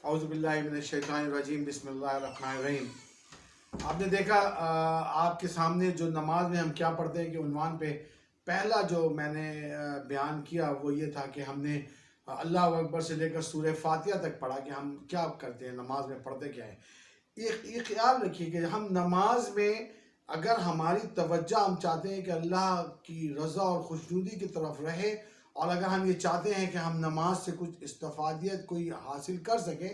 اعوذ باللہ من الشیطان الرجیم بسم اللہ الرحمن الرحیم۔ آپ نے دیکھا آپ کے سامنے جو نماز میں ہم کیا پڑھتے ہیں کہ عنوان پہ پہلا جو میں نے بیان کیا وہ یہ تھا کہ ہم نے اللہ اکبر سے لے کر سورہ فاتحہ تک پڑھا کہ ہم کیا کرتے ہیں، نماز میں پڑھتے کیا ہیں۔ یہ خیال رکھیے کہ ہم نماز میں اگر ہماری توجہ ہم چاہتے ہیں کہ اللہ کی رضا اور خوشنودی کی طرف رہے، اور اگر ہم یہ چاہتے ہیں کہ ہم نماز سے کچھ استفادیت کوئی حاصل کر سکیں،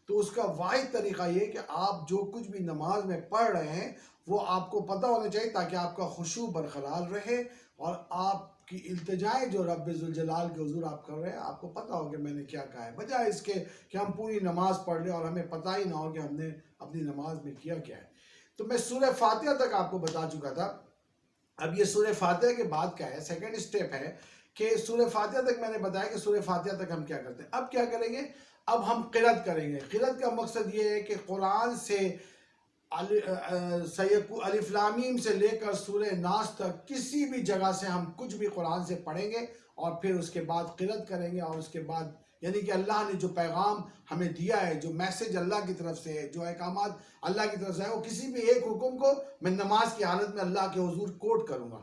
تو اس کا واحد طریقہ یہ کہ آپ جو کچھ بھی نماز میں پڑھ رہے ہیں وہ آپ کو پتہ ہونا چاہیے، تاکہ آپ کا خشوع برقرار رہے اور آپ کی التجائیں جو رب ذوالجلال کے حضور آپ کر رہے ہیں آپ کو پتہ ہو کہ میں نے کیا کہا ہے، بجائے اس کے کہ ہم پوری نماز پڑھ لیں اور ہمیں پتہ ہی نہ ہو کہ ہم نے اپنی نماز میں کیا کیا ہے۔ تو میں سورہ فاتحہ تک آپ کو بتا چکا تھا۔ اب یہ سورہ فاتحہ کے بعد کیا ہے، سیکنڈ اسٹیپ ہے کہ سورہ فاتحہ تک میں نے بتایا کہ سورہ فاتحہ تک ہم کیا کرتے ہیں۔ اب کیا کریں گے، اب ہم قرأت کریں گے۔ قرأت کا مقصد یہ ہے کہ قرآن سے الف لام میم سے لے کر سورہ ناس تک کسی بھی جگہ سے ہم کچھ بھی قرآن سے پڑھیں گے اور پھر اس کے بعد قرأت کریں گے، اور اس کے بعد یعنی کہ اللہ نے جو پیغام ہمیں دیا ہے، جو میسج اللہ کی طرف سے ہے، جو احکامات اللہ کی طرف سے ہے، وہ کسی بھی ایک حکم کو میں نماز کی حالت میں اللہ کے حضور کوٹ کروں گا۔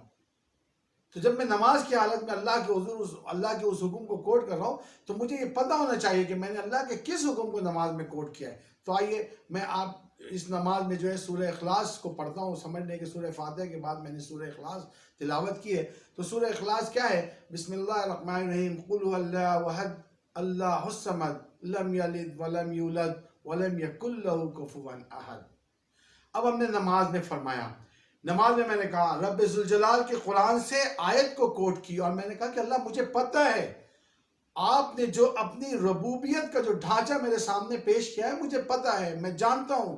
تو جب میں نماز کی حالت میں اللہ کے حضور اللہ کے اس حکم کو کوٹ کر رہا ہوں تو مجھے یہ پتہ ہونا چاہیے کہ میں نے اللہ کے کس حکم کو نماز میں کوٹ کیا ہے۔ تو آئیے میں آپ اس نماز میں جو ہے سورہ اخلاص کو پڑھتا ہوں، سمجھ لیں کہ سورہ فاتحہ کے بعد میں نے سورہ اخلاص تلاوت کی ہے۔ تو سورہ اخلاص کیا ہے؟ بسم اللہ الرحمن الرحیم، قل هو اللہ احد اللہ الصمد لم یلد ولم یولد ولم یکن له کفوا احد۔ اب ہم نے نماز میں فرمایا، نماز میں نے کہا رب ذوالجلال کے قرآن سے آیت کو کوٹ کی، اور میں نے کہا کہ اللہ مجھے پتہ ہے آپ نے جو اپنی ربوبیت کا جو ڈھانچہ میرے سامنے پیش کیا ہے مجھے پتہ ہے، میں جانتا ہوں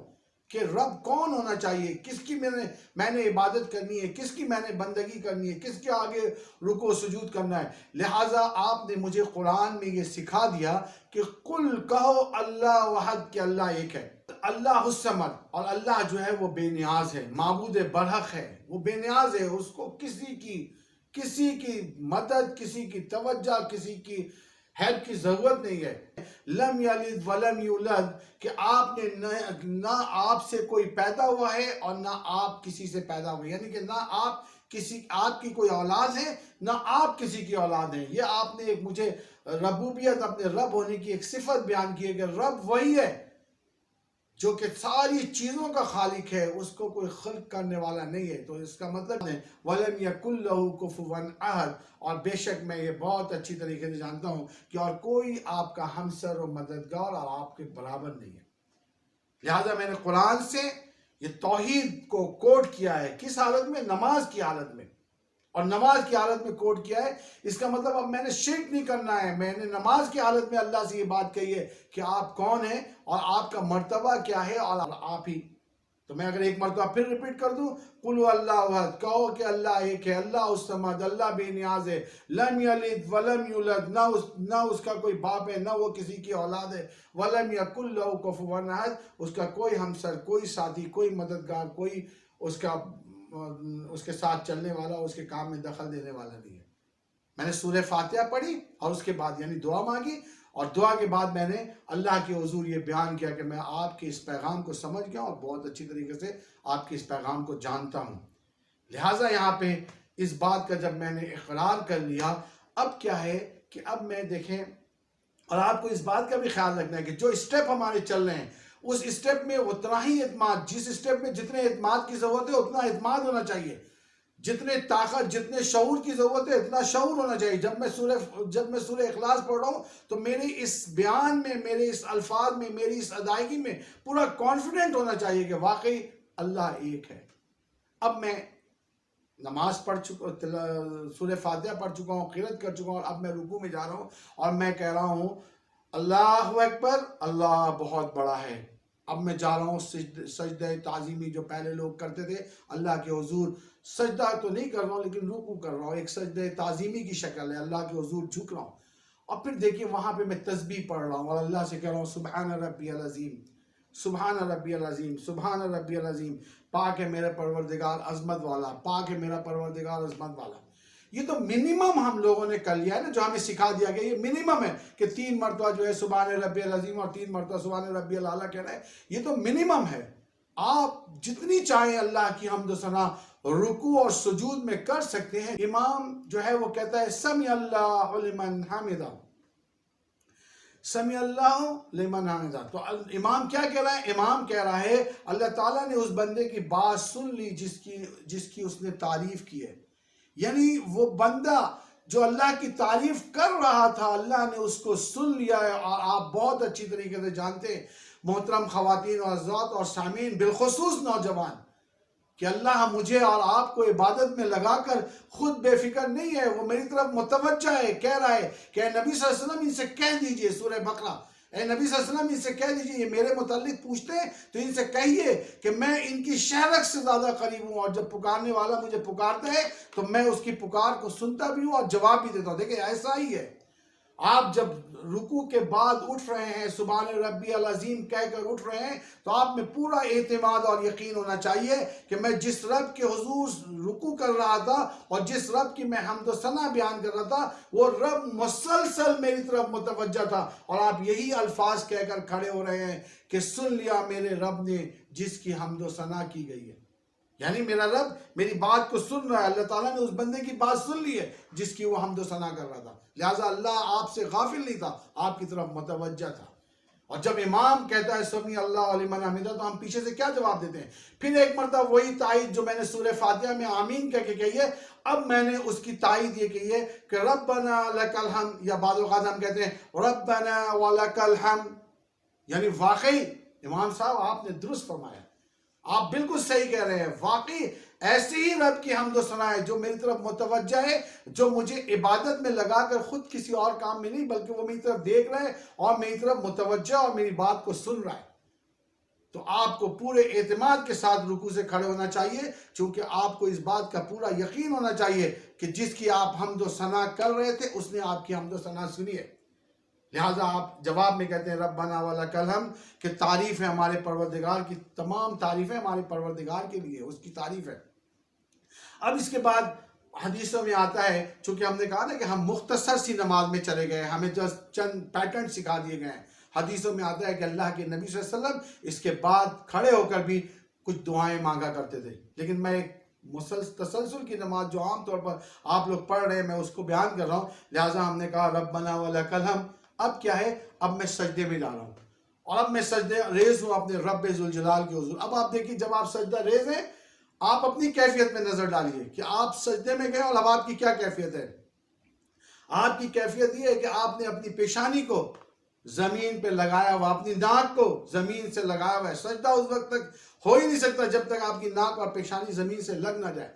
کہ رب کون ہونا چاہیے، کس کی میں نے عبادت کرنی ہے، کس کی میں نے بندگی کرنی ہے، کس کے آگے رکوع سجود کرنا ہے۔ لہٰذا آپ نے مجھے قرآن میں یہ سکھا دیا کہ قل کہو اللہ وحد، کہ اللہ ایک ہے، اللہ الصمد، اور اللہ جو ہے وہ بے نیاز ہے، معبود برحق ہے، وہ بے نیاز ہے، اس کو کسی کی مدد، کسی کی توجہ، کسی کی ہیلپ کی ضرورت نہیں ہے۔ لم یلد ولم یولد، کہ آپ نے نہ آپ سے کوئی پیدا ہوا ہے اور نہ آپ کسی سے پیدا ہوئے، یعنی کہ نہ آپ کی کوئی اولاد ہے نہ آپ کسی کی اولاد ہیں۔ یہ آپ نے ایک مجھے ربوبیت، اپنے رب ہونے کی ایک صفت بیان کی ہے کہ رب وہی ہے جو کہ ساری چیزوں کا خالق ہے، اس کو کوئی خلق کرنے والا نہیں ہے۔ تو اس کا مطلب ہے وَلَمْ يَكُنْ لَهُ كُفُوًا أَحَدٌ، اور بے شک میں یہ بہت اچھی طریقے سے جانتا ہوں کہ اور کوئی آپ کا ہمسر و مددگار اور آپ کے برابر نہیں ہے۔ لہٰذا میں نے قرآن سے یہ توحید کو کوٹ کیا ہے، کس حالت میں؟ نماز کی حالت میں، اور نماز کی حالت میں کوٹ کیا ہے۔ اس کا مطلب اب میں نے شرک نہیں کرنا ہے، میں نے نماز کی حالت میں اللہ سے یہ بات کہی ہے کہ آپ کون ہیں اور آپ کا مرتبہ کیا ہے، اور آپ ہی۔ تو میں اگر ایک مرتبہ پھر ریپیٹ کر دوں، قل اللہ احد، کہو کہ اللہ ایک ہے، اللہ الصمد، اللہ بے نیاز ہے، لم یلد ولم یولد، نہ اس کا کوئی باپ ہے نہ وہ کسی کی اولاد ہے، ولم یکن لہ کفوا احد، اس کا کوئی ہمسر، کوئی ساتھی، کوئی مددگار، کوئی اس کے ساتھ چلنے والا، اس کے کام میں دخل دینے والا نہیں ہے۔ میں نے سورہ فاتحہ پڑھی اور اس کے بعد یعنی دعا مانگی، اور دعا کے بعد میں نے اللہ کے حضور یہ بیان کیا کہ میں آپ کے اس پیغام کو سمجھ گیا اور بہت اچھی طریقے سے آپ کے اس پیغام کو جانتا ہوں۔ لہٰذا یہاں پہ اس بات کا جب میں نے اقرار کر لیا، اب کیا ہے کہ اب میں دیکھیں، اور آپ کو اس بات کا بھی خیال رکھنا ہے کہ جو اسٹیپ ہمارے چل رہے ہیں اس اسٹیپ میں اتنا ہی اعتماد، جس اسٹیپ میں جتنے اعتماد کی ضرورت ہے اتنا اعتماد ہونا چاہیے، جتنے طاقت، جتنے شعور کی ضرورت ہے اتنا شعور ہونا چاہیے۔ جب میں سورہ اخلاص پڑھ رہا ہوں تو میرے اس بیان میں، میرے اس الفاظ میں، میری اس ادائیگی میں پورا کانفیڈنٹ ہونا چاہیے کہ واقعی اللہ ایک ہے۔ اب میں نماز پڑھ چکا، سورہ فاتحہ پڑھ چکا ہوں، قرأت کر چکا ہوں، اور اب میں رکوع میں جا رہا ہوں اور میں کہہ رہا ہوں اللہ اکبر، اللہ بہت بڑا ہے۔ اب میں جا رہا ہوں سجدہ تعظیمی جو پہلے لوگ کرتے تھے اللہ کے حضور، سجدہ تو نہیں کر رہا ہوں لیکن رکوع کر رہا ہوں، ایک سجدہ تعظیمی کی شکل ہے، اللہ کے حضور جھک رہا ہوں، اور پھر دیکھیے وہاں پہ میں تسبیح پڑھ رہا ہوں اور اللہ سے کہہ رہا ہوں سبحان ربی العظیم، سبحان ربی العظیم، سبحان ربی العظیم، پاک ہے میرا پروردگار عظمت والا، پاک ہے میرا پروردگار عظمت والا۔ یہ تو منیمم ہم لوگوں نے کر لیا ہے نا، جو ہمیں سکھا دیا گیا، یہ منیمم ہے کہ 3 مرتبہ جو ہے سبحان ربی العظیم اور 3 مرتبہ سبحان ربی الاعلیٰ کہنا ہے، یہ تو منیمم ہے۔ آپ جتنی چاہیں اللہ کی حمد و ثنا رکوع اور سجود میں کر سکتے ہیں۔ امام جو ہے وہ کہتا ہے سمی اللہ لمن حمدہ، سمی اللہ لمن حمدہ۔ تو امام کیا کہہ رہا ہے؟ امام کہہ رہا ہے اللہ تعالیٰ نے اس بندے کی بات سن لی جس کی اس نے تعریف کی ہے، یعنی وہ بندہ جو اللہ کی تعریف کر رہا تھا اللہ نے اس کو سن لیا ہے۔ اور آپ بہت اچھی طریقے سے جانتے ہیں محترم خواتین اور حضرات اور سامعین، بالخصوص نوجوان، کہ اللہ مجھے اور آپ کو عبادت میں لگا کر خود بے فکر نہیں ہے، وہ میری طرف متوجہ ہے، کہہ رہا ہے کہ اے نبی صلی اللہ علیہ وسلم ان سے کہہ دیجئے، سورہ بقرہ، اے نبی صلی اللہ علیہ وسلم ان سے کہہ دیجئے، یہ میرے متعلق پوچھتے ہیں تو ان سے کہیے کہ میں ان کی شہرک سے زیادہ قریب ہوں، اور جب پکارنے والا مجھے پکارتا ہے تو میں اس کی پکار کو سنتا بھی ہوں اور جواب بھی دیتا ہوں۔ دیکھیں ایسا ہی ہے، آپ جب رکوع کے بعد اٹھ رہے ہیں سبحان ربی العظیم کہہ کر اٹھ رہے ہیں تو آپ میں پورا اعتماد اور یقین ہونا چاہیے کہ میں جس رب کے حضور رکوع کر رہا تھا اور جس رب کی میں حمد و ثنا بیان کر رہا تھا وہ رب مسلسل میری طرف متوجہ تھا، اور آپ یہی الفاظ کہہ کر کھڑے ہو رہے ہیں کہ سن لیا میرے رب نے جس کی حمد و ثنا کی گئی ہے، یعنی میرا رب میری بات کو سن رہا ہے۔ اللہ تعالیٰ نے اس بندے کی بات سن لی ہے جس کی وہ حمد و ثنا کر رہا تھا، لہٰذا اللہ آپ سے غافل نہیں تھا، آپ کی طرف متوجہ تھا۔ اور جب امام کہتا ہے سمی اللہ لمن حمدہ تو ہم پیچھے سے کیا جواب دیتے ہیں؟ پھر ایک مرتبہ وہی تائید جو میں نے سورہ فاتحہ میں آمین کہہ کے کہی ہے، اب میں نے اس کی تائید یہ کہی ہے کہ ربنا لک الحمد، یا بعض اوقات ہم کہتے ہیں ربنا ولک الحمد، یعنی واقعی امام صاحب آپ نے درست فرمایا، آپ بالکل صحیح کہہ رہے ہیں، واقعی ایسے ہی رب کی حمد و ثنا ہے جو میری طرف متوجہ ہے، جو مجھے عبادت میں لگا کر خود کسی اور کام میں نہیں بلکہ وہ میری طرف دیکھ رہا ہے اور میری طرف متوجہ اور میری بات کو سن رہا ہے۔ تو آپ کو پورے اعتماد کے ساتھ رکوع سے کھڑے ہونا چاہیے، چونکہ آپ کو اس بات کا پورا یقین ہونا چاہیے کہ جس کی آپ حمد و ثنا کر رہے تھے اس نے آپ کی حمد و ثنا سنی ہے، لہٰذا آپ جواب میں کہتے ہیں ربنا ولک الحمد، کہ تعریف ہے ہمارے پروردگار کی، تمام تعریفیں ہمارے پروردگار کے لیے، اس کی تعریف ہے۔ اب اس کے بعد حدیثوں میں آتا ہے، چونکہ ہم نے کہا نا کہ ہم مختصر سی نماز میں چلے گئے، ہمیں جسٹ چند پیٹرن سکھا دیے گئے ہیں۔ حدیثوں میں آتا ہے کہ اللہ کے نبی صلی اللہ علیہ وسلم اس کے بعد کھڑے ہو کر بھی کچھ دعائیں مانگا کرتے تھے، لیکن میں ایک تسلسل کی نماز جو عام طور پر آپ لوگ پڑھ رہے ہیں میں اس کو بیان کر رہا ہوں، لہٰذا ہم نے کہا ربنا ولک الحمد۔ اب کیا ہے؟ اب میں سجدے میں جا رہا ہوں اور اب میں سجدے ریز ہوں اپنے رب ذوالجلال کے حضور۔ اب آپ دیکھیے جب آپ سجدہ ریز ہیں آپ اپنی کیفیت میں نظر ڈالیے کہ آپ سجدے میں گئے اور اب آپ کی کیا کیفیت ہے۔ آپ کی کیفیت یہ ہے کہ آپ نے اپنی پیشانی کو زمین پہ لگایا ہوا، اپنی ناک کو زمین سے لگایا ہوا ہے۔ سجدہ اس وقت تک ہو ہی نہیں سکتا جب تک آپ کی ناک اور پیشانی زمین سے لگ نہ جائے،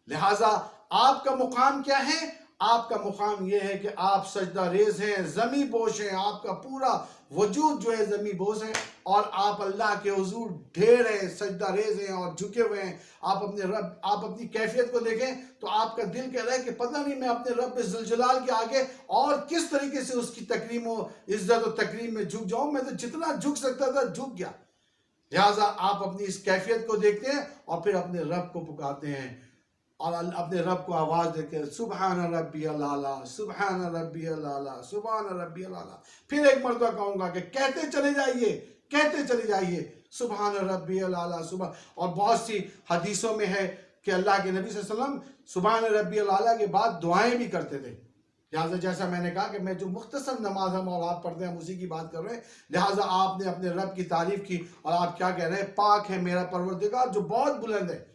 لہٰذا آپ کا مقام کیا ہے؟ آپ کا مقام یہ ہے کہ آپ سجدہ ریز ہیں، زمیں بوش ہیں، آپ کا پورا وجود جو ہے زمیں بوس ہے اور آپ اللہ کے حضور ڈھیر ہیں، سجدہ ریز ہیں اور جھکے ہوئے ہیں۔ آپ اپنی کیفیت کو دیکھیں تو آپ کا دل کہہ رہا ہے کہ پتہ نہیں میں اپنے رب ذوالجلال کے آگے اور کس طریقے سے اس کی تکریم و عزت و تکریم میں جھک جاؤں، میں تو جتنا جھک سکتا تھا جھک گیا۔ لہٰذا آپ اپنی اس کیفیت کو دیکھتے ہیں اور پھر اپنے رب کو پکارتے ہیں اور اپنے رب کو آواز دیتے ہیں سبحان ربی الاعلیٰ، سبحان ربی الاعلیٰ، سبحان ربی الاعلیٰ۔ پھر ایک مرتبہ کہوں گا کہ کہتے چلے جائیے سبحان ربی الاعلیٰ سبحان۔ اور بہت سی حدیثوں میں ہے کہ اللہ کے نبی صلی اللہ علیہ وسلم سبحان ربی الاعلیٰ کے بعد دعائیں بھی کرتے تھے، لہٰذا جیسا میں نے کہا کہ میں جو مختصر نماز ہم اور آپ پڑھتے ہیں ہم اسی کی بات کر رہے ہیں، لہٰذا آپ نے اپنے رب کی تعریف کی اور آپ کیا کہہ رہے ہیں؟ پاک ہے میرا پروردگار جو بہت بلند ہے،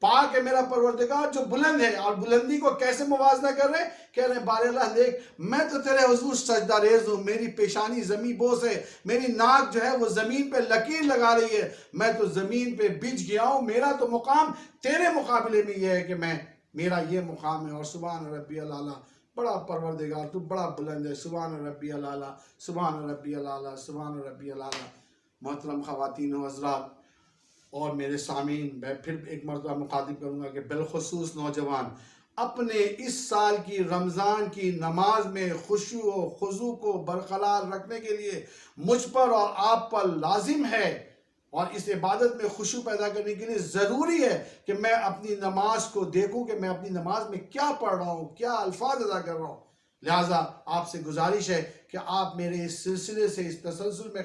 پاک ہے میرا پروردگار جو بلند ہے۔ اور بلندی کو کیسے موازنہ کر رہے ہیں؟ کہہ رہے ہیں بار اللہ دیکھ میں تو تیرے حضور سجدہ ریز ہوں، میری پیشانی زمین بوس ہے، میری ناک جو ہے وہ زمین پہ لکیر لگا رہی ہے، میں تو زمین پہ بچ گیا ہوں، میرا تو مقام تیرے مقابلے میں یہ ہے کہ میرا یہ مقام ہے۔ اور سبحان ربی الاعلیٰ، بڑا پروردگار تو بڑا بلند ہے، سبحان ربی الاعلیٰ، سبحان ربی الاعلیٰ، سبحان ربی الاعلیٰ۔ محترم خواتین و حضرات اور میرے سامعین، میں پھر ایک مرتبہ مخاطب کروں گا کہ بالخصوص نوجوان اپنے اس سال کی رمضان کی نماز میں خشوع و خضوع کو برقرار رکھنے کے لیے مجھ پر اور آپ پر لازم ہے اور اس عبادت میں خشوع پیدا کرنے کے لیے ضروری ہے کہ میں اپنی نماز کو دیکھوں کہ میں اپنی نماز میں کیا پڑھ رہا ہوں، کیا الفاظ ادا کر رہا ہوں۔ لہٰذا آپ سے گزارش ہے کہ آپ میرے اس سلسلے سے، اس تسلسل میں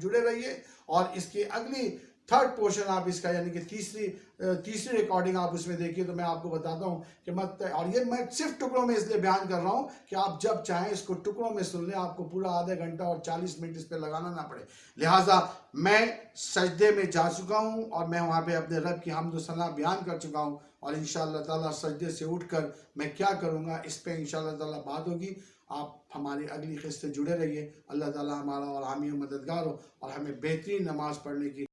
جڑے رہیے، اور اس کی اگلی تھرڈ پورشن آپ اس کا یعنی کہ تیسری ریکارڈنگ آپ اس میں دیکھیے، تو میں آپ کو بتاتا ہوں کہ اور یہ میں صرف ٹکڑوں میں اس لیے بیان کر رہا ہوں کہ آپ جب چاہیں اس کو ٹکڑوں میں سن لیں، آپ کو پورا آدھا گھنٹہ اور 40 منٹ اس پہ لگانا نہ پڑے۔ لہٰذا میں سجدے میں جا چکا ہوں اور میں وہاں پہ اپنے رب کی حمد و ثنا بیان کر چکا ہوں، اور انشاءاللہ تعالیٰ سجدے سے اٹھ کر میں کیا کروں گا اس پہ انشاءاللہ تعالیٰ بات ہوگی۔ آپ ہماری اگلی قسط سے جڑے رہیے۔ اللہ تعالیٰ ہمارا اور حامی و مددگار ہو، اور ہمیں بہترین نماز پڑھنے کی